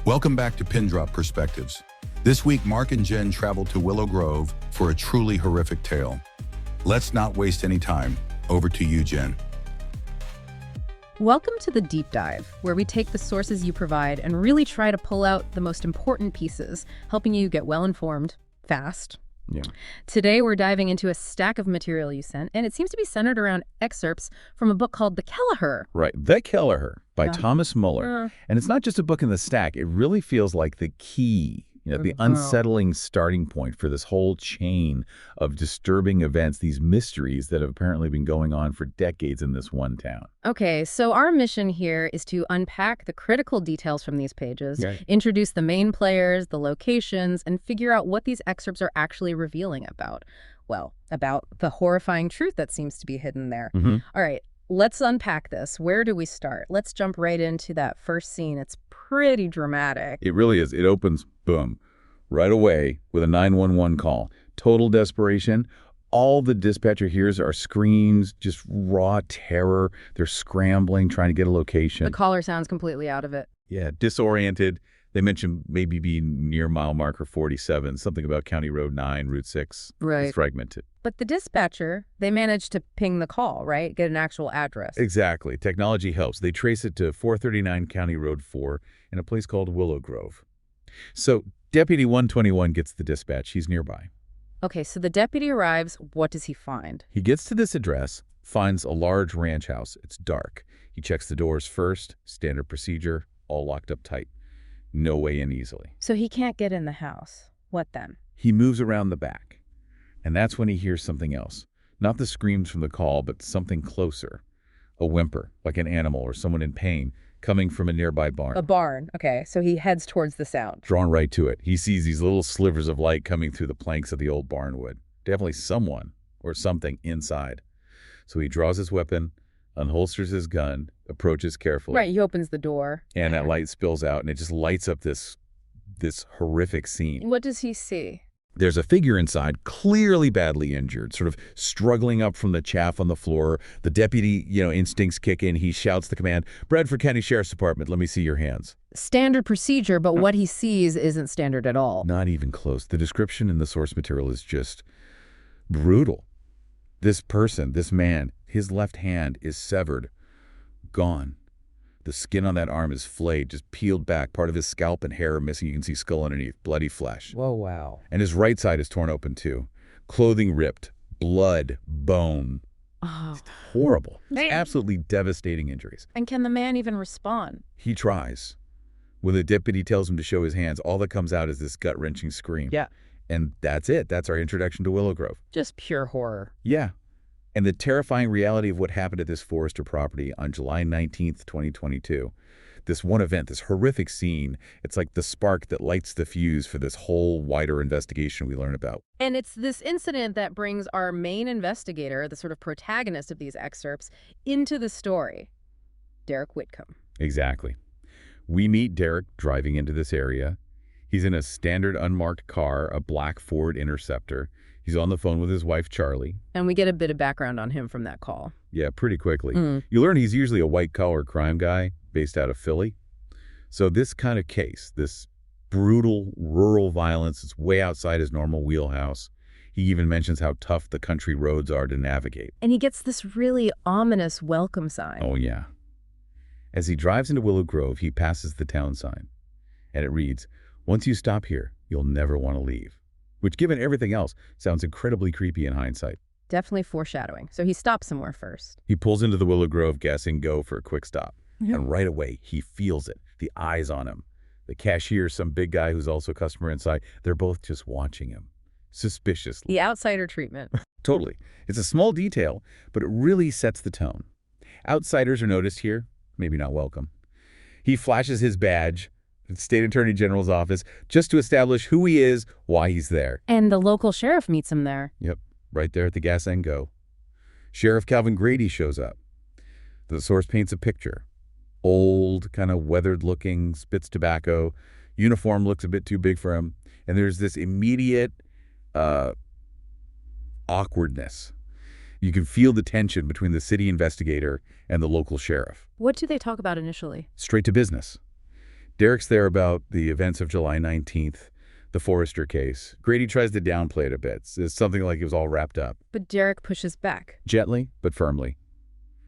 Welcome back to Pindrop Perspectives. This week, Mark and Jen traveled to Willow Grove for a truly horrific tale. Let's not waste any time. Over to you, Jen. Welcome to the deep dive, where we take the sources you provide and really try to pull out the most important pieces, helping you get well-informed, fast. Yeah. Today, we're diving into a stack of material you sent, and it seems to be centered around excerpts from a book called The Kelleher. Right. The Kelleher by Thomas Muller. And it's not just a book in the stack. It really feels like the key, the unsettling starting point for this whole chain of disturbing events, these mysteries that have apparently been going on for decades in this one town. Okay, so our mission here is to unpack the critical details from these pages, introduce the main players, the locations, and figure out what these excerpts are actually revealing about. Well, about the horrifying truth that seems to be hidden there. All right, let's unpack this. Where do we start? Let's jump right into that first scene. It's pretty dramatic. It really is. It opens, boom, right away with a 911 call. Total desperation. All the dispatcher hears are screams, just raw terror. They're scrambling, trying to get a location. The caller sounds completely out of it. Yeah, disoriented. They mentioned maybe being near mile marker 47, something about County Road 9, Route 6. Right. It's fragmented. But the dispatcher, they managed to ping the call, right? Get an actual address. Exactly. Technology helps. They trace it to 439 County Road 4 in a place called Willow Grove. So Deputy 121 gets the dispatch. He's nearby. Okay, so the deputy arrives. What does he find? He gets to this address, finds a large ranch house. It's dark. He checks the doors first. Standard procedure, all locked up tight. No way in easily. So he can't get in the house. What then? He moves around the back. And that's when he hears something else. Not the screams from the call, but something closer. A whimper, like an animal or someone in pain, coming from a nearby barn. A barn. Okay, so he heads towards the sound. Drawn right to it. He sees these little slivers of light coming through the planks of the old barn wood. Definitely someone or something inside. So he draws his weapon, unholsters his gun, approaches carefully. Right, he opens the door. And that light spills out, and it just lights up this horrific scene. What does he see? There's a figure inside, clearly badly injured, sort of struggling up from the chaff on the floor. The deputy, instincts kick in. He shouts the command, "Bradford County Sheriff's Department, let me see your hands." Standard procedure, but what he sees isn't standard at all. Not even close. The description in the source material is just brutal. This person, this man, his left hand is severed, gone. The skin on that arm is flayed, just peeled back. Part of his scalp and hair are missing. You can see skull underneath, bloody flesh. Whoa, wow. And his right side is torn open too. Clothing ripped, blood, bone. Oh. Horrible. It's absolutely devastating injuries. And can the man even respond? He tries. When the deputy tells him to show his hands, all that comes out is this gut-wrenching scream. Yeah. And that's it. That's our introduction to Willow Grove. Just pure horror. Yeah. And the terrifying reality of what happened at this Forester property on July 19th, 2022. This one event, this horrific scene, it's like the spark that lights the fuse for this whole wider investigation we learn about. And it's this incident that brings our main investigator, the sort of protagonist of these excerpts, into the story, Derek Whitcomb. Exactly. We meet Derek driving into this area. He's in a standard unmarked car, a black Ford Interceptor. He's on the phone with his wife, Charlie. And we get a bit of background on him from that call. Yeah, pretty quickly. You learn he's usually a white-collar crime guy based out of Philly. So this kind of case, this brutal rural violence, it's way outside his normal wheelhouse. He even mentions how tough the country roads are to navigate. And he gets this really ominous welcome sign. Oh, yeah. As he drives into Willow Grove, he passes the town sign. And it reads, "Once you stop here, you'll never want to leave." Which, given everything else, sounds incredibly creepy in hindsight. Definitely foreshadowing. So he stops somewhere first. He pulls into the Willow Grove gas and go for a quick stop. And right away, he feels it. The eyes on him. The cashier, some big guy who's also a customer inside, they're both just watching him. Suspiciously. The outsider treatment. Totally. It's a small detail, but it really sets the tone. Outsiders are noticed here. Maybe not welcome. He flashes his badge at the State Attorney General's office just to establish who he is, why he's there. And the local sheriff meets him there. Yep, right there at the gas and go. Sheriff Calvin Grady shows up. The source paints a picture. Old, kind of weathered-looking, spits tobacco. Uniform looks a bit too big for him. And there's this immediate awkwardness. You can feel the tension between the city investigator and the local sheriff. What do they talk about initially? Straight to business. Derek's there about the events of July 19th, the Forrester case. Grady tries to downplay it a bit. It's something like it was all wrapped up. But Derek pushes back. Gently, but firmly.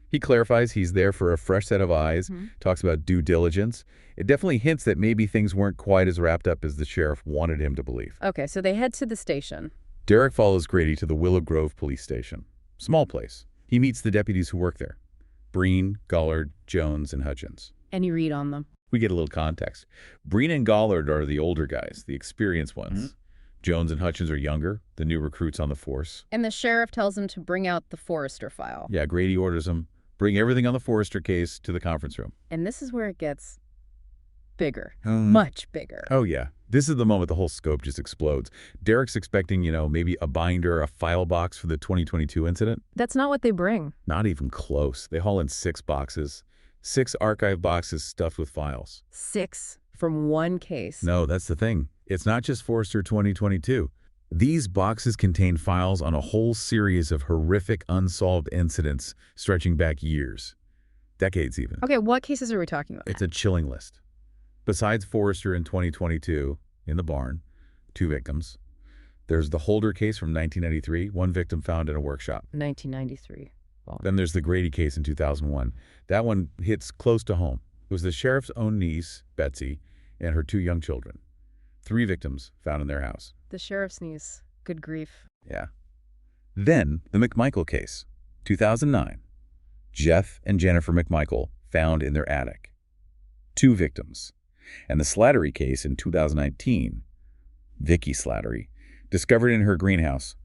He clarifies he's there for a fresh set of eyes, talks about due diligence. It definitely hints that maybe things weren't quite as wrapped up as the sheriff wanted him to believe. Okay, so they head to the station. Derek follows Grady to the Willow Grove police station. Small place. He meets the deputies who work there. Breen, Gollard, Jones, and Hutchins. And you read on them. We get a little context. Breen and Gollard are the older guys, the experienced ones. Jones and Hutchins are younger, the new recruits on the force. And the sheriff tells them to bring out the Forrester file. Yeah, Grady orders them, bring everything on the Forrester case to the conference room. And this is where it gets bigger. Much bigger. Oh, yeah. This is the moment the whole scope just explodes. Derek's expecting, maybe a binder, a file box for the 2022 incident. That's not what they bring. Not even close. They haul in 6 boxes. 6 archive boxes stuffed with files. 6 from one case. No, that's the thing. It's not just Forrester 2022. These boxes contain files on a whole series of horrific unsolved incidents stretching back years. Decades even. Okay, what cases are we talking about? It's a chilling list. Besides Forrester in 2022, in the barn, 2 victims. There's the Holder case from 1993, 1 victim found in a workshop. 1993. Then there's the Grady case in 2001. That one hits close to home. It was the sheriff's own niece, Betsy, and her 2 young children. 3 victims found in their house. The sheriff's niece. Good grief. Yeah. Then the McMichael case, 2009. Jeff and Jennifer McMichael found in their attic. 2 victims. And the Slattery case in 2019, Vicky Slattery, discovered in her greenhouse,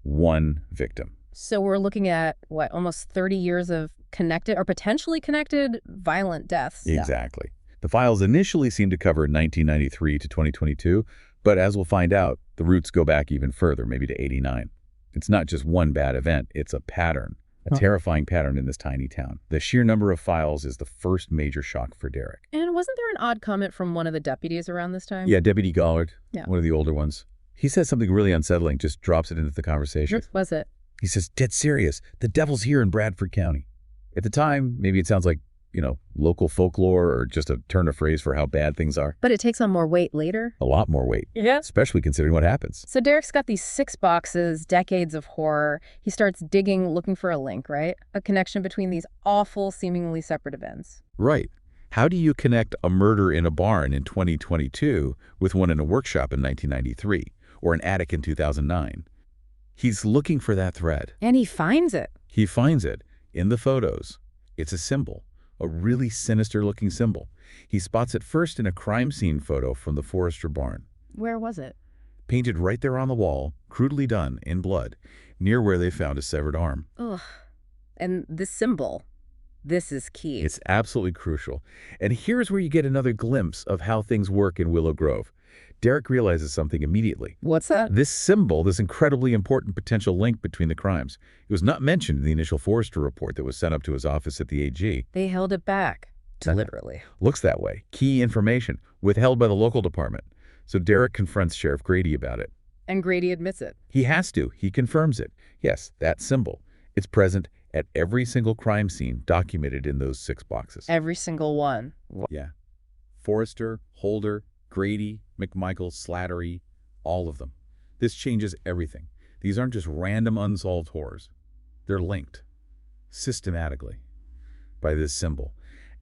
1 victim. So we're looking at, what, almost 30 years of connected or potentially connected violent deaths. Exactly. The files initially seem to cover 1993 to 2022, but as we'll find out, the roots go back even further, maybe to 89. It's not just one bad event, it's a pattern. A terrifying pattern in this tiny town. The sheer number of files is the first major shock for Derek. And wasn't there an odd comment from one of the deputies around this time? Yeah, Deputy Gollard, one of the older ones. He says something really unsettling, just drops it into the conversation. What was it? He says, dead serious, the devil's here in Bradford County. At the time, maybe it sounds like, local folklore or just a turn of phrase for how bad things are. But it takes on more weight later? A lot more weight. Yeah. Especially considering what happens. So Derek's got these 6 boxes, decades of horror. He starts digging, looking for a link, right? A connection between these awful, seemingly separate events. Right. How do you connect a murder in a barn in 2022 with one in a workshop in 1993 or an attic in 2009? He's looking for that thread. And he finds it. He finds it in the photos. It's a symbol. A really sinister-looking symbol. He spots it first in a crime scene photo from the Forrester barn. Where was it? Painted right there on the wall, crudely done, in blood, near where they found a severed arm. Ugh. And this symbol, this is key. It's absolutely crucial. And here's where you get another glimpse of how things work in Willow Grove. Derek realizes something immediately. What's that? This symbol, this incredibly important potential link between the crimes, it was not mentioned in the initial Forrester report that was sent up to his office at the AG. They held it back, deliberately. Looks that way. Key information, withheld by the local department. So Derek confronts Sheriff Grady about it. And Grady admits it. He has to. He confirms it. Yes, that symbol. It's present at every single crime scene documented in those 6 boxes. Every single one. Yeah. Forrester, Holder, Grady, McMichael, Slattery, all of them. This changes everything. These aren't just random unsolved horrors. They're linked, systematically, by this symbol.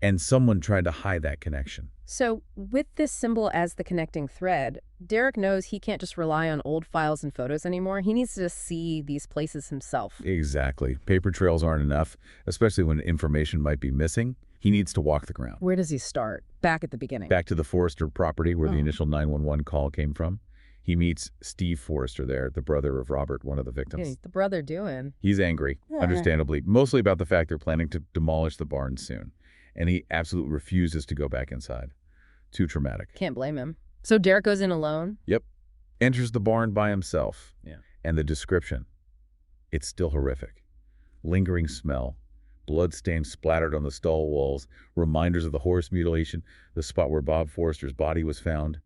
And someone tried to hide that connection. So, with this symbol as the connecting thread, Derek knows he can't just rely on old files and photos anymore. He needs to see these places himself. Exactly. Paper trails aren't enough, especially when information might be missing. He needs to walk the ground. Where does he start? Back at the beginning. Back to the Forrester property where the initial 911 call came from. He meets Steve Forrester there, the brother of Robert, one of the victims. What's the brother doing? He's angry, understandably, mostly about the fact they're planning to demolish the barn soon. And he absolutely refuses to go back inside. Too traumatic. Can't blame him. So Derek goes in alone? Yep. Enters the barn by himself. Yeah. And the description, it's still horrific. lingering smell, bloodstains splattered on the stall walls, reminders of the horse mutilation, the spot where Bob Forrester's body was found.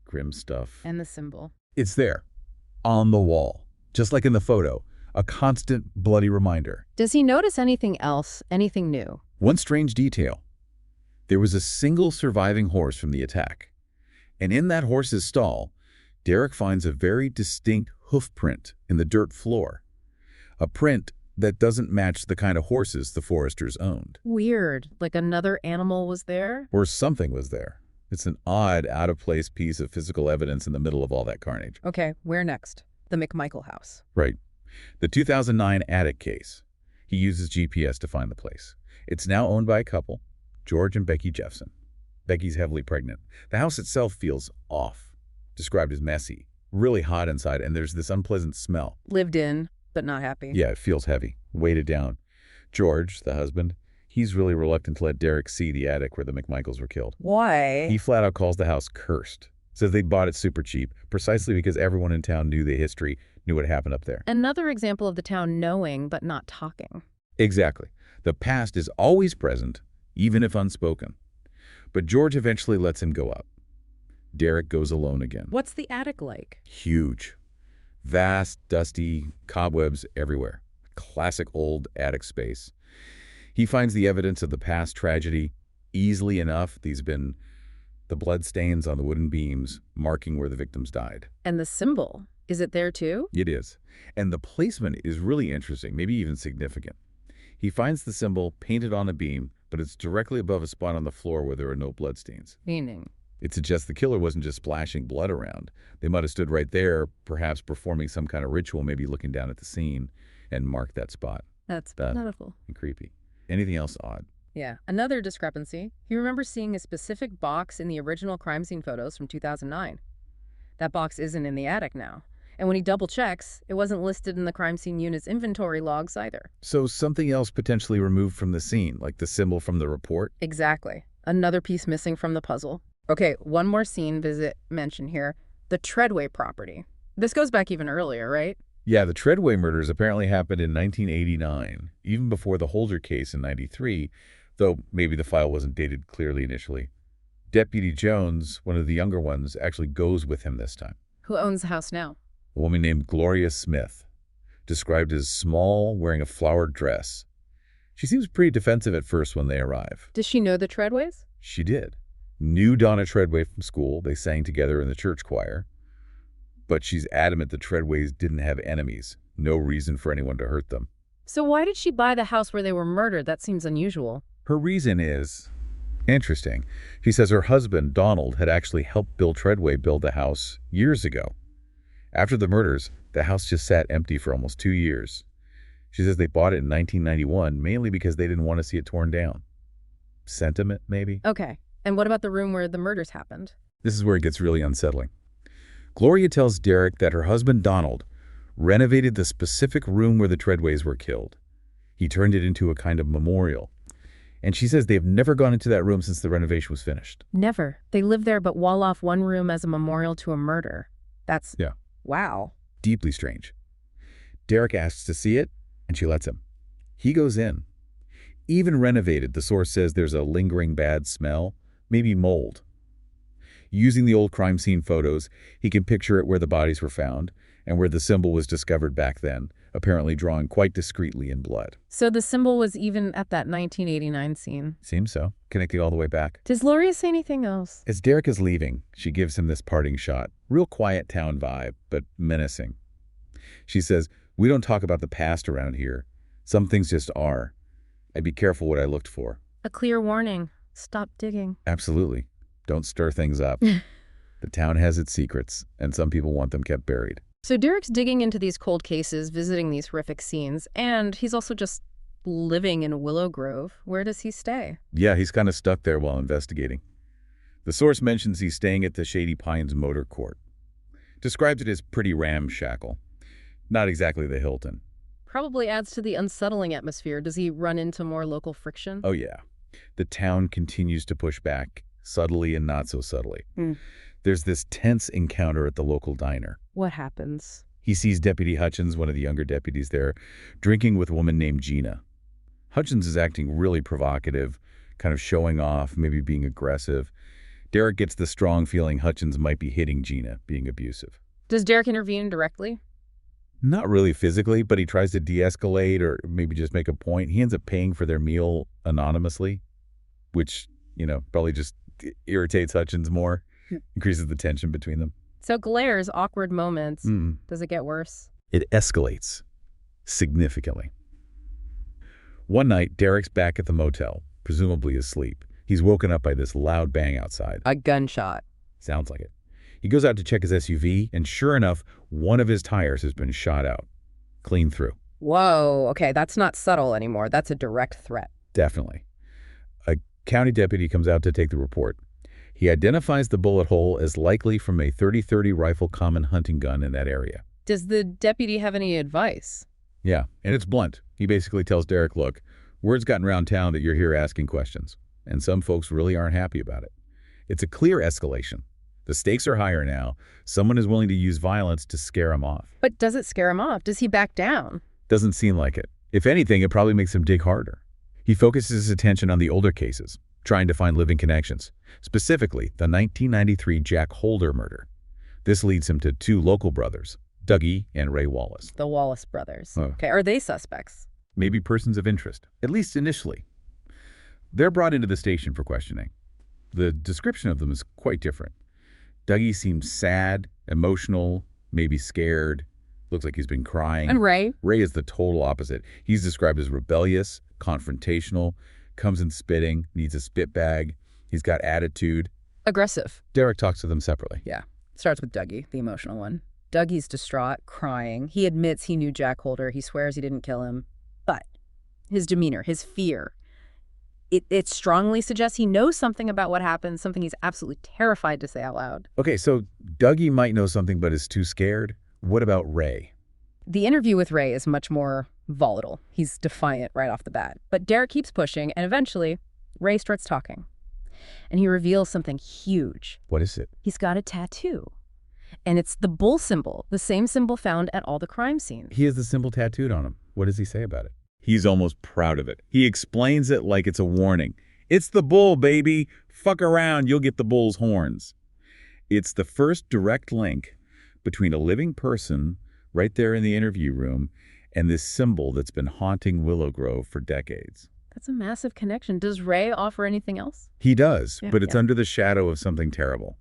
Grim stuff. And the symbol. It's there, on the wall, just like in the photo, a constant bloody reminder. Does he notice anything else, anything new? One strange detail. There was a single surviving horse from the attack. And in that horse's stall, Derek finds a very distinct hoof print in the dirt floor. A print that doesn't match the kind of horses the Forresters owned. Weird. Like another animal was there? Or something was there. It's an odd, out-of-place piece of physical evidence in the middle of all that carnage. Okay, where next? The McMichael house. Right. The 2009 attic case. He uses GPS to find the place. It's now owned by a couple, George and Becky Jeffson. Becky's heavily pregnant. The house itself feels off, described as messy, really hot inside, and there's this unpleasant smell. Lived in, but not happy. Yeah, it feels heavy, weighted down. George, the husband, he's really reluctant to let Derek see the attic where the McMichaels were killed. Why? He flat out calls the house cursed. Says they bought it super cheap, precisely because everyone in town knew the history, knew what happened up there. Another example of the town knowing but not talking. Exactly. The past is always present, even if unspoken. But George eventually lets him go up. Derek goes alone again. What's the attic like? Huge. Vast, dusty, cobwebs everywhere. Classic old attic space. He finds the evidence of the past tragedy easily enough. These been the blood stains on the wooden beams marking where the victims died. And the symbol, is it there too? It is. And the placement is really interesting, maybe even significant. He finds the symbol painted on a beam, but it's directly above a spot on the floor where there are no bloodstains. Meaning? It suggests the killer wasn't just splashing blood around. They might have stood right there, perhaps performing some kind of ritual, maybe looking down at the scene, and marked that spot. That's That- beautiful. And creepy. Anything else odd? Yeah. Another discrepancy. He remembers seeing a specific box in the original crime scene photos from 2009. That box isn't in the attic now. And when he double checks, it wasn't listed in the crime scene unit's inventory logs either. So something else potentially removed from the scene, like the symbol from the report? Exactly. Another piece missing from the puzzle. Okay, one more scene visit mentioned here. The Treadway property. This goes back even earlier, right? Yeah, the Treadway murders apparently happened in 1989, even before the Holder case in 93, though maybe the file wasn't dated clearly initially. Deputy Jones, one of the younger ones, actually goes with him this time. Who owns the house now? A woman named Gloria Smith, described as small, wearing a flowered dress. She seems pretty defensive at first when they arrive. Does she know the Treadways? She did. Knew Donna Treadway from school. They sang together in the church choir. But she's adamant the Treadways didn't have enemies. No reason for anyone to hurt them. So why did she buy the house where they were murdered? That seems unusual. Her reason is interesting. She says her husband, Donald, had actually helped Bill Treadway build the house years ago. After the murders, the house just sat empty for almost 2 years. She says they bought it in 1991, mainly because they didn't want to see it torn down. Sentiment, maybe? Okay. And what about the room where the murders happened? This is where it gets really unsettling. Gloria tells Derek that her husband, Donald, renovated the specific room where the Treadways were killed. He turned it into a kind of memorial. And she says they've never gone into that room since the renovation was finished. Never. They live there but wall off one room as a memorial to a murder. That's... Yeah. Wow. Deeply strange. Derek asks to see it, and she lets him. He goes in. Even renovated, the source says there's a lingering bad smell, maybe mold. Using the old crime scene photos, he can picture it where the bodies were found and where the symbol was discovered back then, apparently drawn quite discreetly in blood. So the symbol was even at that 1989 scene. Seems so, connecting all the way back. Does Gloria say anything else? As Derek is leaving, she gives him this parting shot. Real quiet town vibe, but menacing. She says, "We don't talk about the past around here. Some things just are. I'd be careful what I looked for." A clear warning. Stop digging. Absolutely. Don't stir things up. The town has its secrets, and some people want them kept buried. So Derek's digging into these cold cases, visiting these horrific scenes, and he's also just living in Willow Grove. Where does he stay? Yeah, he's kind of stuck there while investigating. The source mentions he's staying at the Shady Pines Motor Court. Describes it as pretty ramshackle. Not exactly the Hilton. Probably adds to the unsettling atmosphere. Does he run into more local friction? Oh, yeah. The town continues to push back, subtly and not so subtly. There's this tense encounter at the local diner. What happens? He sees Deputy Hutchins, one of the younger deputies there, drinking with a woman named Gina. Hutchins is acting really provocative, kind of showing off, maybe being aggressive. Derek gets the strong feeling Hutchins might be hitting Gina, being abusive. Does Derek intervene directly? Not really physically, but he tries to de-escalate or maybe just make a point. He ends up paying for their meal anonymously, which, probably just irritates Hutchins more, increases the tension between them. So Kelleher's awkward moments, does it get worse? It escalates significantly. One night, Derek's back at the motel, presumably asleep. He's woken up by this loud bang outside. A gunshot. Sounds like it. He goes out to check his SUV, and sure enough, one of his tires has been shot out. Clean through. Whoa, okay, that's not subtle anymore. That's a direct threat. Definitely. A county deputy comes out to take the report. He identifies the bullet hole as likely from a .30-30 rifle common hunting gun in that area. Does the deputy have any advice? Yeah, and it's blunt. He basically tells Derek, look, word's gotten around town that you're here asking questions, and some folks really aren't happy about it. It's a clear escalation. The stakes are higher now. Someone is willing to use violence to scare him off. But does it scare him off? Does he back down? Doesn't seem like it. If anything, it probably makes him dig harder. He focuses his attention on the older cases, trying to find living connections, specifically the 1993 Jack Holder murder. This leads him to two local brothers, Dougie and Ray Wallace. The Wallace brothers. Okay, are they suspects? Maybe persons of interest, at least initially. They're brought into the station for questioning. The description of them is quite different. Dougie seems sad, emotional, maybe scared. Looks like he's been crying. And Ray? Ray is the total opposite. He's described as rebellious, confrontational, comes in spitting, needs a spit bag. He's got attitude. Aggressive. Derek talks to them separately. Yeah. Starts with Dougie, the emotional one. Dougie's distraught, crying. He admits he knew Jack Holder. He swears he didn't kill him. But his demeanor, his fear, it strongly suggests he knows something about what happened, something he's absolutely terrified to say out loud. Okay, so Dougie might know something but is too scared. What about Ray? The interview with Ray is much more volatile. He's defiant right off the bat. But Derek keeps pushing, and eventually, Ray starts talking. And he reveals something huge. What is it? He's got a tattoo. And it's the bull symbol, the same symbol found at all the crime scenes. He has the symbol tattooed on him. What does he say about it? He's almost proud of it. He explains it like it's a warning. It's the bull, baby. Fuck around, you'll get the bull's horns. It's the first direct link between a living person right there in the interview room and this symbol that's been haunting Willow Grove for decades. That's a massive connection. Does Ray offer anything else? He does, but it's under the shadow of something terrible.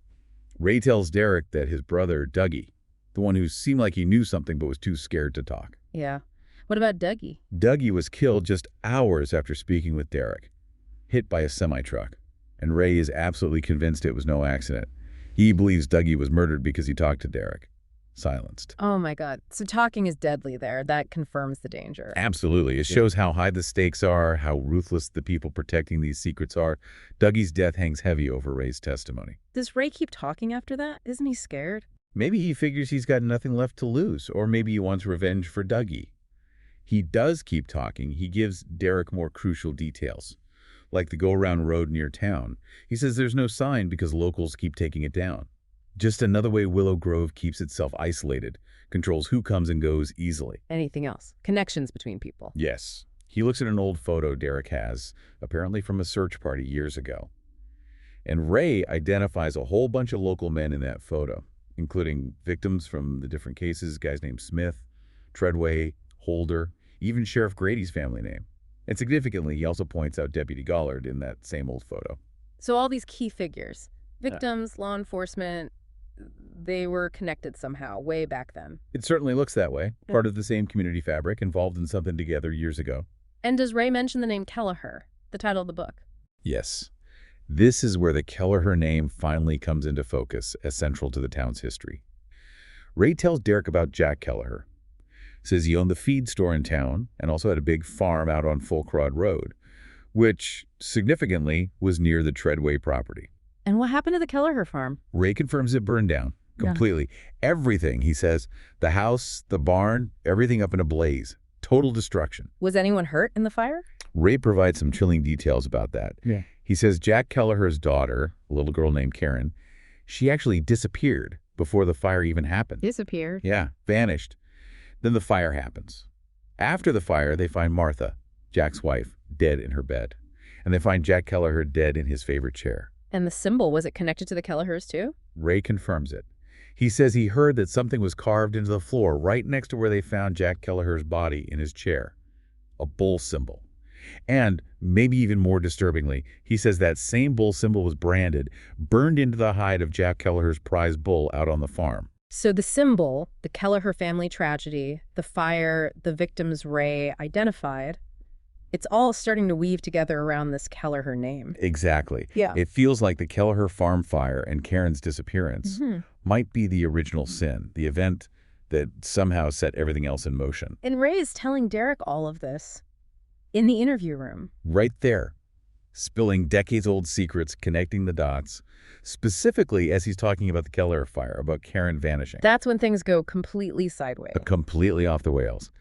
Ray tells Derek that his brother, Dougie, the one who seemed like he knew something but was too scared to talk. Yeah. What about Dougie? Dougie was killed just hours after speaking with Derek, hit by a semi-truck. And Ray is absolutely convinced it was no accident. He believes Dougie was murdered because he talked to Derek. Silenced. Oh my God. So talking is deadly there. That confirms the danger. Absolutely. It shows how high the stakes are, how ruthless the people protecting these secrets are. Dougie's death hangs heavy over Ray's testimony. Does Ray keep talking after that? Isn't he scared? Maybe he figures he's got nothing left to lose, or maybe he wants revenge for Dougie. He does keep talking. He gives Derek more crucial details, like the go-around road near town. He says there's no sign because locals keep taking it down. Just another way Willow Grove keeps itself isolated, controls who comes and goes easily. Anything else? Connections between people? Yes. He looks at an old photo Derek has, apparently from a search party years ago. And Ray identifies a whole bunch of local men in that photo, including victims from the different cases, guys named Smith, Treadway, Holder, even Sheriff Grady's family name. And significantly, he also points out Deputy Gollard in that same old photo. So all these key figures, victims, law enforcement, they were connected somehow way back then. It certainly looks that way. Part of the same community fabric, involved in something together years ago. And does Ray mention the name Kelleher, the title of the book? Yes. This is where the Kelleher name finally comes into focus as central to the town's history. Ray tells Derek about Jack Kelleher. Says he owned the feed store in town and also had a big farm out on Folkrod Road, which, significantly, was near the Treadway property. And what happened to the Kelleher farm? Ray confirms it burned down completely. Yeah. Everything, he says, the house, the barn, everything up in a blaze. Total destruction. Was anyone hurt in the fire? Ray provides some chilling details about that. He says Jack Kelleher's daughter, a little girl named Karen, she actually disappeared before the fire even happened. Disappeared. Yeah, vanished. Then the fire happens. After the fire, they find Martha, Jack's wife, dead in her bed. And they find Jack Kelleher dead in his favorite chair. And the symbol, was it connected to the Kellehers too? Ray confirms it. He says he heard that something was carved into the floor right next to where they found Jack Kelleher's body in his chair. A bull symbol. And, maybe even more disturbingly, he says that same bull symbol was branded, burned into the hide of Jack Kelleher's prize bull out on the farm. So the symbol, the Kelleher family tragedy, the fire, the victims Ray identified, it's all starting to weave together around this Kelleher name. Exactly. Yeah. It feels like the Kelleher farm fire and Karen's disappearance might be the original sin, the event that somehow set everything else in motion. And Ray is telling Derek all of this in the interview room. Right there, spilling decades-old secrets, connecting the dots, specifically as he's talking about the Kelleher fire, about Karen vanishing. That's when things go completely sideways. Completely off the rails.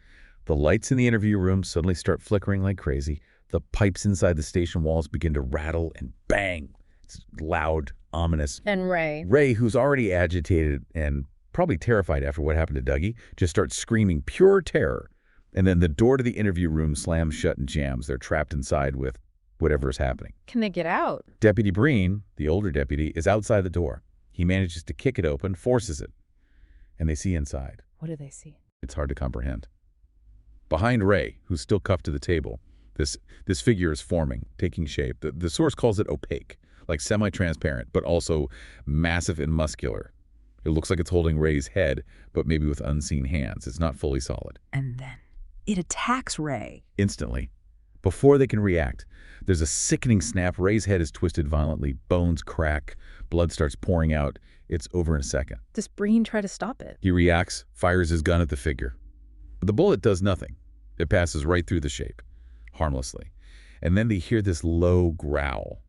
The lights in the interview room suddenly start flickering like crazy. The pipes inside the station walls begin to rattle and bang. It's loud, ominous. And Ray, who's already agitated and probably terrified after what happened to Dougie, just starts screaming pure terror. And then the door to the interview room slams shut and jams. They're trapped inside with whatever is happening. Can they get out? Deputy Breen, the older deputy, is outside the door. He manages to kick it open, forces it. And they see inside. What do they see? It's hard to comprehend. Behind Ray, who's still cuffed to the table, this figure is forming, taking shape. The source calls it opaque, like semi-transparent, but also massive and muscular. It looks like it's holding Ray's head, but maybe with unseen hands. It's not fully solid. And then it attacks Ray. Instantly. Before they can react, there's a sickening snap. Ray's head is twisted violently. Bones crack. Blood starts pouring out. It's over in a second. Does Breen try to stop it? He reacts, fires his gun at the figure. But the bullet does nothing. It passes right through the shape, harmlessly. And then they hear this low growl.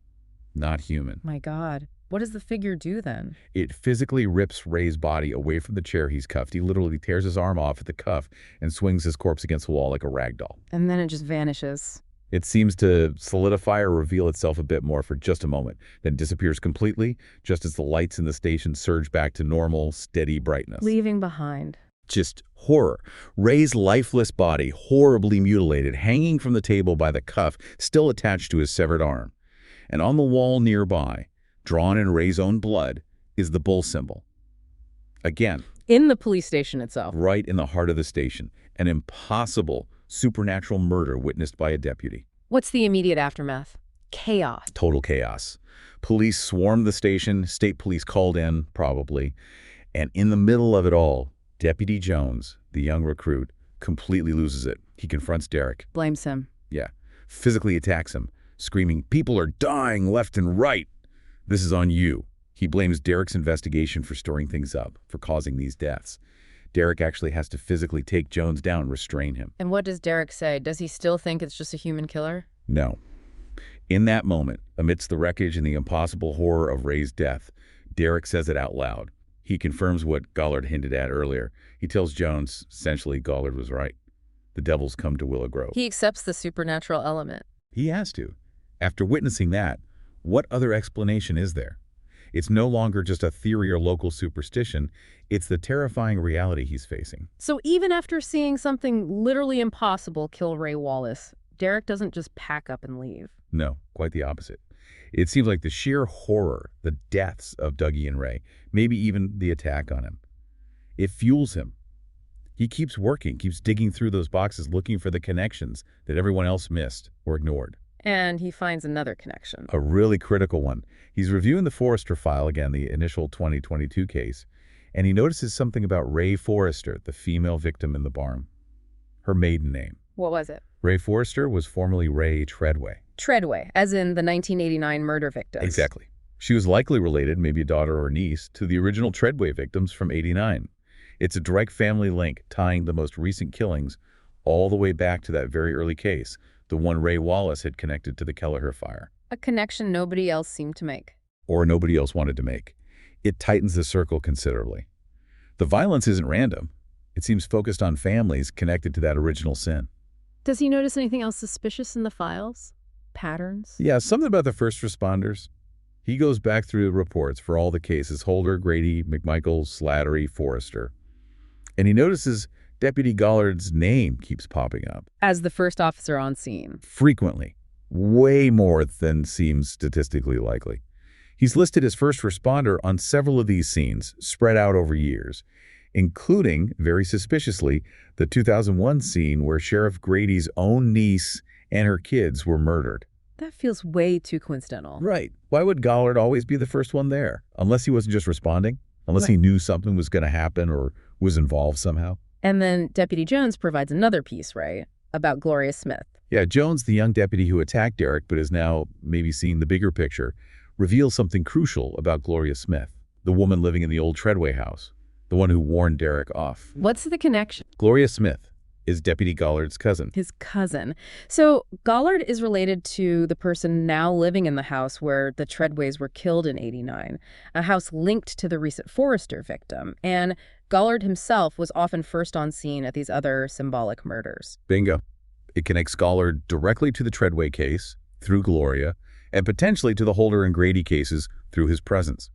Not human. My God. What does the figure do then? It physically rips Ray's body away from the chair he's cuffed. He literally tears his arm off at the cuff and swings his corpse against the wall like a rag doll. And then it just vanishes. It seems to solidify or reveal itself a bit more for just a moment, then disappears completely, just as the lights in the station surge back to normal, steady brightness. Leaving behind. Just horror. Ray's lifeless body, horribly mutilated, hanging from the table by the cuff, still attached to his severed arm. And on the wall nearby, drawn in Ray's own blood, is the bull symbol. Again. In the police station itself. Right in the heart of the station. An impossible supernatural murder witnessed by a deputy. What's the immediate aftermath? Chaos. Total chaos. Police swarmed the station, state police called in, probably. And in the middle of it all, Deputy Jones, the young recruit, completely loses it. He confronts Derek. Blames him. Yeah. Physically attacks him, screaming, "People are dying left and right. This is on you." He blames Derek's investigation for stirring things up, for causing these deaths. Derek actually has to physically take Jones down, restrain him. And what does Derek say? Does he still think it's just a human killer? No. In that moment, amidst the wreckage and the impossible horror of Ray's death, Derek says it out loud. He confirms what Gollard hinted at earlier. He tells Jones, essentially, Gollard was right. The devil's come to Willow Grove. He accepts the supernatural element. He has to. After witnessing that, what other explanation is there? It's no longer just a theory or local superstition. It's the terrifying reality he's facing. So even after seeing something literally impossible kill Ray Wallace, Derek doesn't just pack up and leave. No, quite the opposite. It seems like the sheer horror, the deaths of Dougie and Ray, maybe even the attack on him, it fuels him. He keeps working, keeps digging through those boxes, looking for the connections that everyone else missed or ignored. And he finds another connection. A really critical one. He's reviewing the Forrester file again, the initial 2022 case, and he notices something about Ray Forrester, the female victim in the barn. Her maiden name. What was it? Ray Forrester was formerly Ray Treadway. Treadway, as in the 1989 murder victims. Exactly. She was likely related, maybe a daughter or niece, to the original Treadway victims from '89. It's a direct family link tying the most recent killings all the way back to that very early case, the one Ray Wallace had connected to the Kelleher fire. A connection nobody else seemed to make. Or nobody else wanted to make. It tightens the circle considerably. The violence isn't random. It seems focused on families connected to that original sin. Does he notice anything else suspicious in the files? Patterns? Yeah, something about the first responders. He goes back through the reports for all the cases: Holder, Grady, McMichael, Slattery, Forrester. And he notices Deputy Gollard's name keeps popping up. As the first officer on scene. Frequently. Way more than seems statistically likely. He's listed as first responder on several of these scenes, spread out over years, including, very suspiciously, the 2001 scene where Sheriff Grady's own niece and her kids were murdered. That feels way too coincidental. Right. Why would Gollard always be the first one there? Unless he wasn't just responding? Unless he knew something was going to happen or was involved somehow? And then Deputy Jones provides another piece, right? About Gloria Smith. Yeah, Jones, the young deputy who attacked Derek but is now maybe seeing the bigger picture, reveals something crucial about Gloria Smith, the woman living in the old Treadway house, the one who warned Derek off. What's the connection? Gloria Smith is Deputy Gollard's cousin. His cousin. So Gollard is related to the person now living in the house where the Treadways were killed in '89, a house linked to the recent Forrester victim. And Gollard himself was often first on scene at these other symbolic murders. Bingo. It connects Gollard directly to the Treadway case through Gloria, and potentially to the Holder and Grady cases through his presence.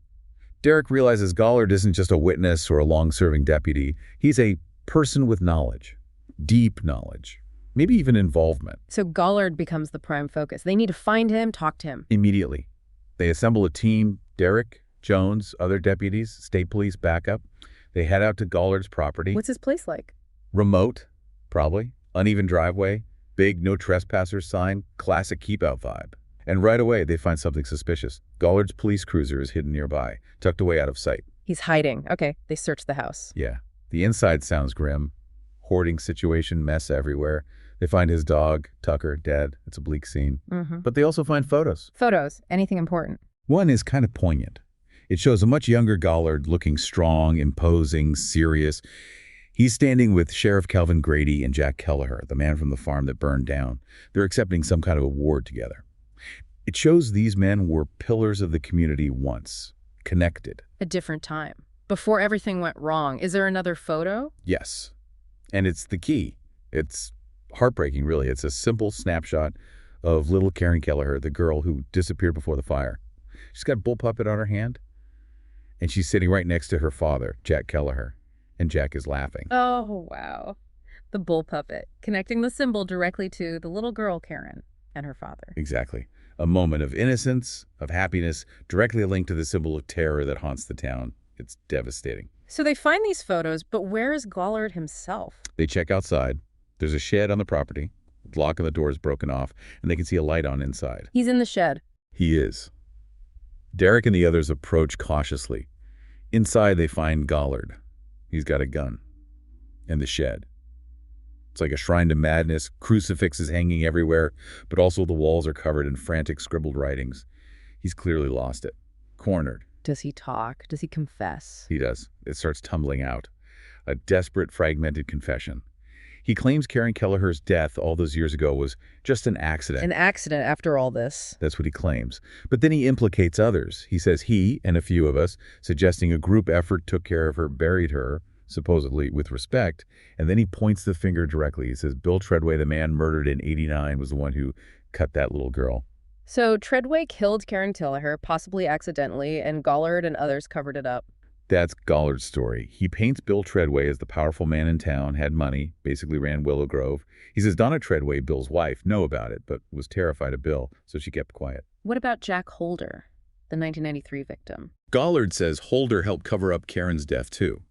Derek realizes Gollard isn't just a witness or a long-serving deputy. He's a person with knowledge, deep knowledge, maybe even involvement. So Gollard becomes the prime focus. They need to find him, talk to him. Immediately. They assemble a team: Derek, Jones, other deputies, state police backup. They head out to Gollard's property. What's his place like? Remote, probably. Uneven driveway, big no trespassers sign, classic keep-out vibe. And right away, they find something suspicious. Gollard's police cruiser is hidden nearby, tucked away out of sight. He's hiding. Okay, they search the house. Yeah. The inside sounds grim. Hoarding situation, mess everywhere. They find his dog, Tucker, dead. It's a bleak scene. But they also find photos. Photos. Anything important? One is kind of poignant. It shows a much younger Gollard looking strong, imposing, serious. He's standing with Sheriff Calvin Grady and Jack Kelleher, the man from the farm that burned down. They're accepting some kind of award together. It shows these men were pillars of the community once, connected. A different time. Before everything went wrong. Is there another photo? Yes. And it's the key. It's heartbreaking, really. It's a simple snapshot of little Karen Kelleher, the girl who disappeared before the fire. She's got a bull puppet on her hand, and she's sitting right next to her father, Jack Kelleher. And Jack is laughing. Oh, wow. The bull puppet, connecting the symbol directly to the little girl, Karen, and her father. Exactly. A moment of innocence, of happiness, directly linked to the symbol of terror that haunts the town. It's devastating. So they find these photos, but where is Gollard himself? They check outside. There's a shed on the property. The lock on the door is broken off, and they can see a light on inside. He's in the shed. He is. Derek and the others approach cautiously. Inside, they find Gollard. He's got a gun. And the shed. It's like a shrine to madness, crucifixes hanging everywhere, but also the walls are covered in frantic scribbled writings. He's clearly lost it. Cornered. Does he talk? Does he confess? He does. It starts tumbling out. A desperate, fragmented confession. He claims Karen Kelleher's death all those years ago was just an accident. An accident after all this. That's what he claims. But then he implicates others. He says he and a few of us, suggesting a group effort, took care of her, buried her, supposedly with respect, and then he points the finger directly. He says Bill Treadway, the man murdered in '89, was the one who cut that little girl. So Treadway killed Karen Kelleher, possibly accidentally, and Gollard and others covered it up. That's Gollard's story. He paints Bill Treadway as the powerful man in town, had money, basically ran Willow Grove. He says Donna Treadway, Bill's wife, knew about it, but was terrified of Bill, so she kept quiet. What about Jack Holder, the 1993 victim? Gollard says Holder helped cover up Karen's death, too.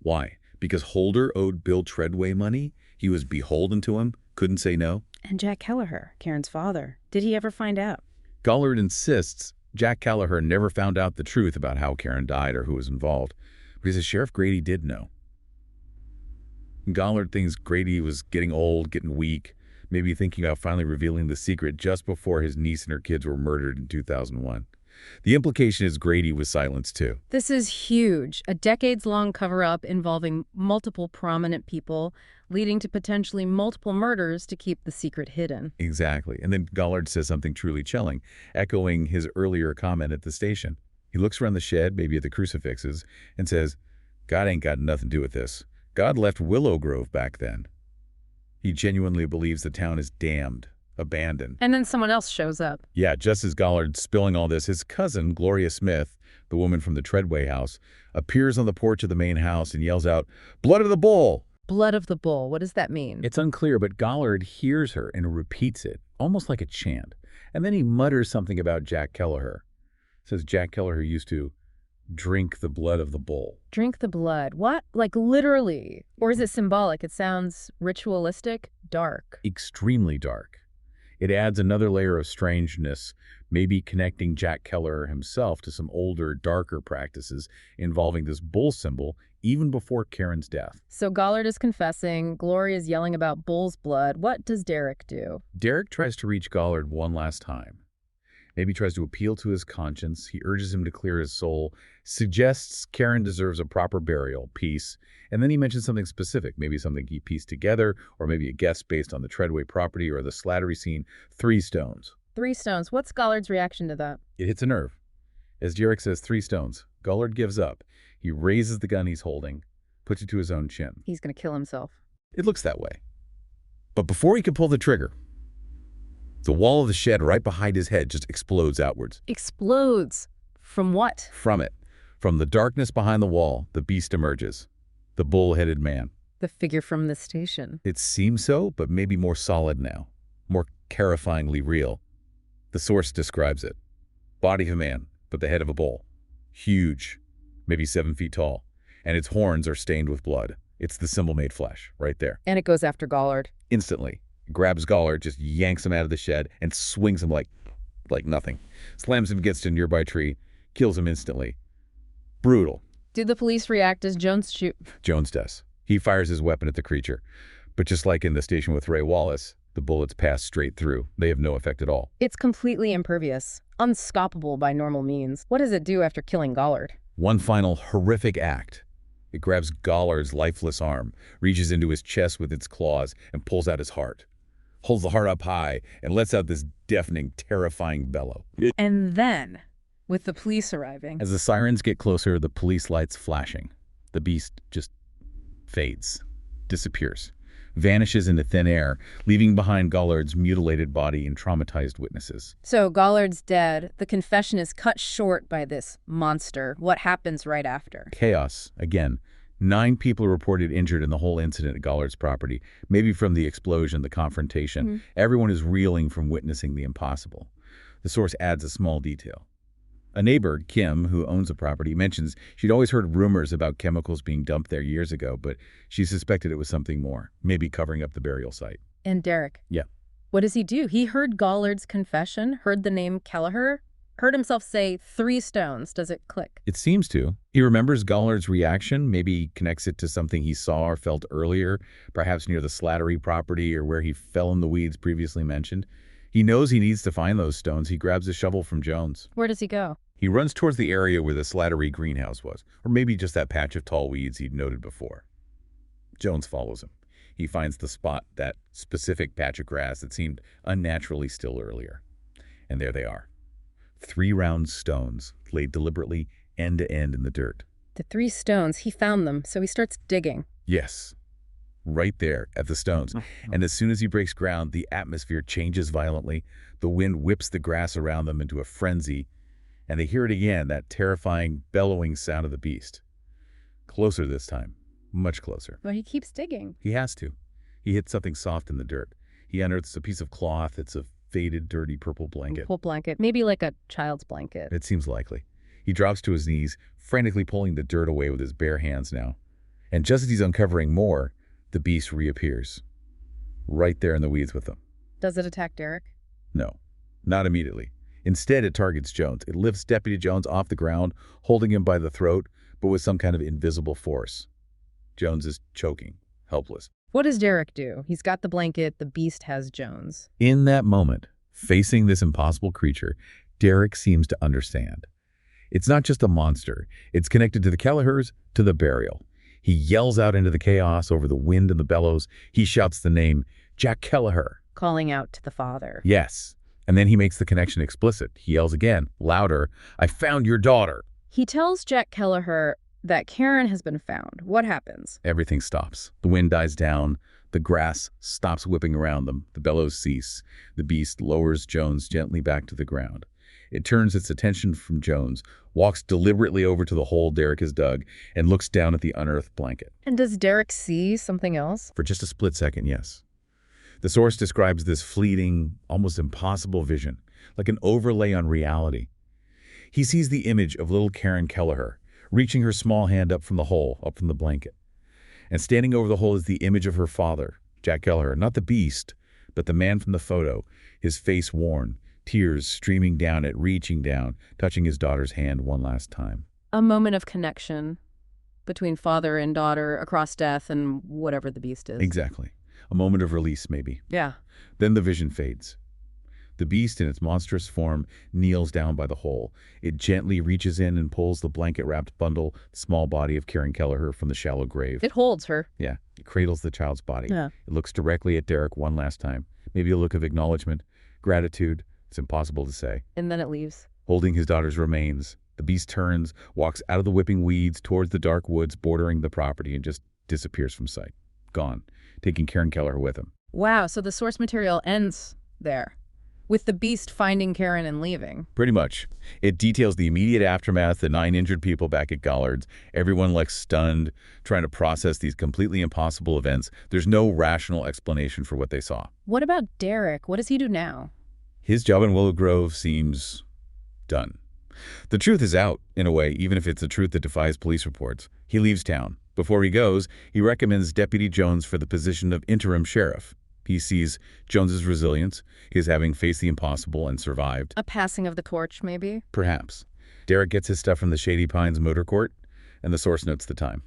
Why? Because Holder owed Bill Treadway money? He was beholden to him? Couldn't say no? And Jack Kelleher, Karen's father. Did he ever find out? Gollard insists Jack Kelleher never found out the truth about how Karen died or who was involved. But he says Sheriff Grady did know. Gollard thinks Grady was getting old, getting weak, maybe thinking about finally revealing the secret just before his niece and her kids were murdered in 2001. The implication is Grady was silenced too. This is huge. A decades-long cover-up involving multiple prominent people, leading to potentially multiple murders to keep the secret hidden. Exactly. And then Gollard says something truly chilling, echoing his earlier comment at the station. He looks around the shed, maybe at the crucifixes, and says, God ain't got nothing to do with this. God left Willow Grove back then. He genuinely believes the town is damned, abandoned. And then someone else shows up. Yeah, just as Gollard's spilling all this, his cousin, Gloria Smith, the woman from the Treadway house, appears on the porch of the main house and yells out, "Blood of the bull!" Blood of the bull. What does that mean? It's unclear, but Gollard hears her and repeats it, almost like a chant. And then he mutters something about Jack Kelleher. Says Jack Kelleher used to drink the blood of the bull. Drink the blood. What? Like literally? Or is it symbolic? It sounds ritualistic, dark. Extremely dark. It adds another layer of strangeness, maybe connecting Jack Kelleher himself to some older, darker practices involving this bull symbol even before Karen's death. So Gollard is confessing, Gloria's yelling about bull's blood. What does Derek do? Derek tries to reach Gollard one last time. Maybe tries to appeal to his conscience. He urges him to clear his soul, suggests Karen deserves a proper burial, peace, and then he mentions something specific, maybe something he pieced together, or maybe a guess based on the Treadway property or the Slattery scene, 3 stones. 3 stones. What's Gollard's reaction to that? It hits a nerve. As Derek says 3 stones, Gollard gives up. He raises the gun he's holding, puts it to his own chin. He's going to kill himself. It looks that way. But before he can pull the trigger, the wall of the shed right behind his head just explodes outwards. Explodes? From what? From it. From the darkness behind the wall, the beast emerges. The bull-headed man. The figure from the station. It seems so, but maybe more solid now. More terrifyingly real. The source describes it. Body of a man, but the head of a bull. Huge, maybe 7 feet tall. And its horns are stained with blood. It's the symbol-made flesh, right there. And it goes after Gollard. Instantly. Grabs Gollard, just yanks him out of the shed, and swings him like nothing. Slams him against a nearby tree, kills him instantly. Brutal. Do the police react as Jones shoot? Jones does. He fires his weapon at the creature. But just like in the station with Ray Wallace, the bullets pass straight through. They have no effect at all. It's completely impervious, unstoppable by normal means. What does it do after killing Gollard? One final horrific act. It grabs Gollard's lifeless arm, reaches into his chest with its claws, and pulls out his heart. Holds the heart up high and lets out this deafening, terrifying bellow. And then, with the police arriving... As the sirens get closer, the police lights flashing. The beast just fades, disappears, vanishes into thin air, leaving behind Gollard's mutilated body and traumatized witnesses. So Gollard's dead. The confession is cut short by this monster. What happens right after? Chaos, again. 9 people reported injured in the whole incident at Gollard's property, maybe from the explosion, the confrontation. Everyone is reeling from witnessing the impossible. The source adds a small detail. A neighbor, Kim, who owns the property, mentions she'd always heard rumors about chemicals being dumped there years ago, but she suspected it was something more, maybe covering up the burial site. And Derek? Yeah. What does he do? He heard Gollard's confession, heard the name Kelleher, heard himself say 3 stones. Does it click? It seems to. He remembers Gollard's reaction, maybe connects it to something he saw or felt earlier, perhaps near the Slattery property or where he fell in the weeds previously mentioned. He knows he needs to find those stones. He grabs a shovel from Jones. Where does he go? He runs towards the area where the Slattery greenhouse was, or maybe just that patch of tall weeds he'd noted before. Jones follows him. He finds the spot, that specific patch of grass that seemed unnaturally still earlier. And there they are. 3 round stones laid deliberately end to end in the dirt. The 3 stones, he found them, so he starts digging. Yes, right there at the stones. And as soon as he breaks ground, the atmosphere changes violently. The wind whips the grass around them into a frenzy, and they hear it again, that terrifying, bellowing sound of the beast. Closer this time, much closer. But he keeps digging. He has to. He hits something soft in the dirt. He unearths a piece of cloth. It's a faded, dirty purple blanket. Purple blanket, maybe like a child's blanket. It seems likely. He drops to his knees, frantically pulling the dirt away with his bare hands now. And just as he's uncovering more, the beast reappears. Right there in the weeds with them. Does it attack Derek? No, not immediately. Instead, it targets Jones. It lifts Deputy Jones off the ground, holding him by the throat, but with some kind of invisible force. Jones is choking, helpless. What does Derek do? He's got the blanket, the beast has Jones. In that moment, facing this impossible creature, Derek seems to understand. It's not just a monster. It's connected to the Kellehers, to the burial. He yells out into the chaos over the wind and the bellows. He shouts the name, Jack Kelleher. Calling out to the father. Yes. And then he makes the connection explicit. He yells again, louder, I found your daughter. He tells Jack Kelleher that Karen has been found. What happens? Everything stops. The wind dies down. The grass stops whipping around them. The bellows cease. The beast lowers Jones gently back to the ground. It turns its attention from Jones, walks deliberately over to the hole Derek has dug, and looks down at the unearthed blanket. And does Derek see something else? For just a split second, yes. The source describes this fleeting, almost impossible vision, like an overlay on reality. He sees the image of little Karen Kelleher, reaching her small hand up from the hole, up from the blanket. And standing over the hole is the image of her father, Jack Kelleher, not the beast, but the man from the photo, his face worn, tears streaming down it, reaching down, touching his daughter's hand one last time. A moment of connection between father and daughter across death and whatever the beast is. Exactly. A moment of release, maybe. Yeah. Then the vision fades. The beast, in its monstrous form, kneels down by the hole. It gently reaches in and pulls the blanket-wrapped bundle, the small body of Karen Kelleher, from the shallow grave. It holds her. Yeah. It cradles the child's body. Yeah. It looks directly at Derek one last time. Maybe a look of acknowledgement, gratitude. It's impossible to say. And then it leaves. Holding his daughter's remains, the beast turns, walks out of the whipping weeds towards the dark woods bordering the property, and just disappears from sight. Gone, taking Karen Kelleher with him. Wow, so the source material ends there, with the beast finding Karen and leaving. Pretty much. It details the immediate aftermath, the 9 injured people back at Gollard's, everyone like stunned, trying to process these completely impossible events. There's no rational explanation for what they saw. What about Derek? What does he do now? His job in Willow Grove seems done. The truth is out, in a way, even if it's a truth that defies police reports. He leaves town. Before he goes, he recommends Deputy Jones for the position of interim sheriff. He sees Jones's resilience, his having faced the impossible and survived. A passing of the torch, maybe? Perhaps. Derek gets his stuff from the Shady Pines Motor Court, and the source notes the time.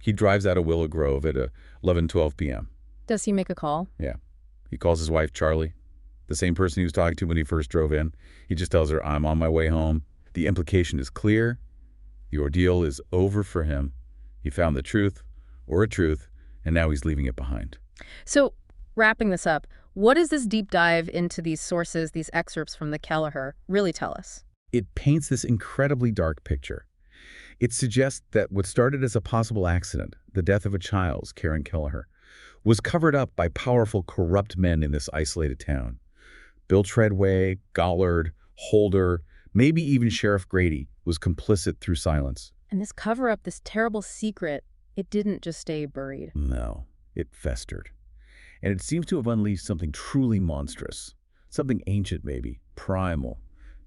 He drives out of Willow Grove at 11:12 p.m. Does he make a call? Yeah. He calls his wife, Charlie, the same person he was talking to when he first drove in. He just tells her, I'm on my way home. The implication is clear. The ordeal is over for him. He found the truth, or a truth, and now he's leaving it behind. So, wrapping this up, what does this deep dive into these sources, these excerpts from the Kelleher, really tell us? It paints this incredibly dark picture. It suggests that what started as a possible accident, the death of a child, Karen Kelleher, was covered up by powerful, corrupt men in this isolated town. Bill Treadway, Gollard, Holder, maybe even Sheriff Grady was complicit through silence. And this cover-up, this terrible secret, it didn't just stay buried. No, it festered. And it seems to have unleashed something truly monstrous, something ancient maybe, primal,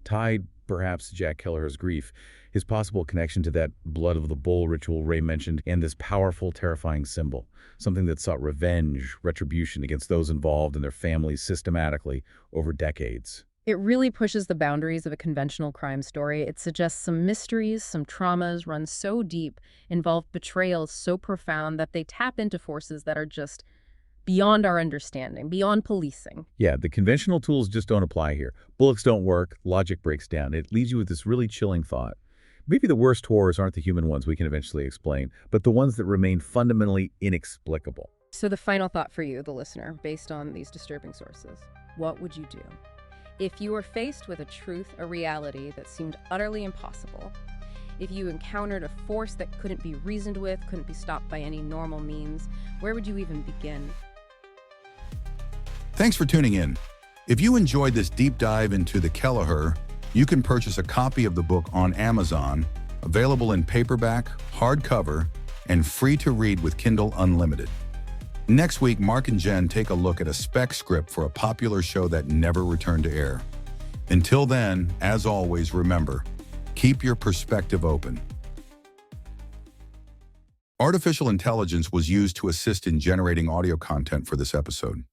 tied perhaps to Jack Kelleher's grief, his possible connection to that blood of the bull ritual Ray mentioned, and this powerful, terrifying symbol, something that sought revenge, retribution against those involved and their families systematically over decades. It really pushes the boundaries of a conventional crime story. It suggests some mysteries, some traumas run so deep, involve betrayals so profound that they tap into forces that are just beyond our understanding, beyond policing. Yeah, the conventional tools just don't apply here. Bullets don't work, logic breaks down. It leaves you with this really chilling thought. Maybe the worst horrors aren't the human ones we can eventually explain, but the ones that remain fundamentally inexplicable. So the final thought for you, the listener, based on these disturbing sources, what would you do? If you were faced with a truth, a reality that seemed utterly impossible, if you encountered a force that couldn't be reasoned with, couldn't be stopped by any normal means, where would you even begin? Thanks for tuning in. If you enjoyed this deep dive into the Kelleher, you can purchase a copy of the book on Amazon, available in paperback, hardcover, and free to read with Kindle Unlimited. Next week, Mark and Jen take a look at a spec script for a popular show that never returned to air. Until then, as always, remember, keep your perspective open. Artificial intelligence was used to assist in generating audio content for this episode.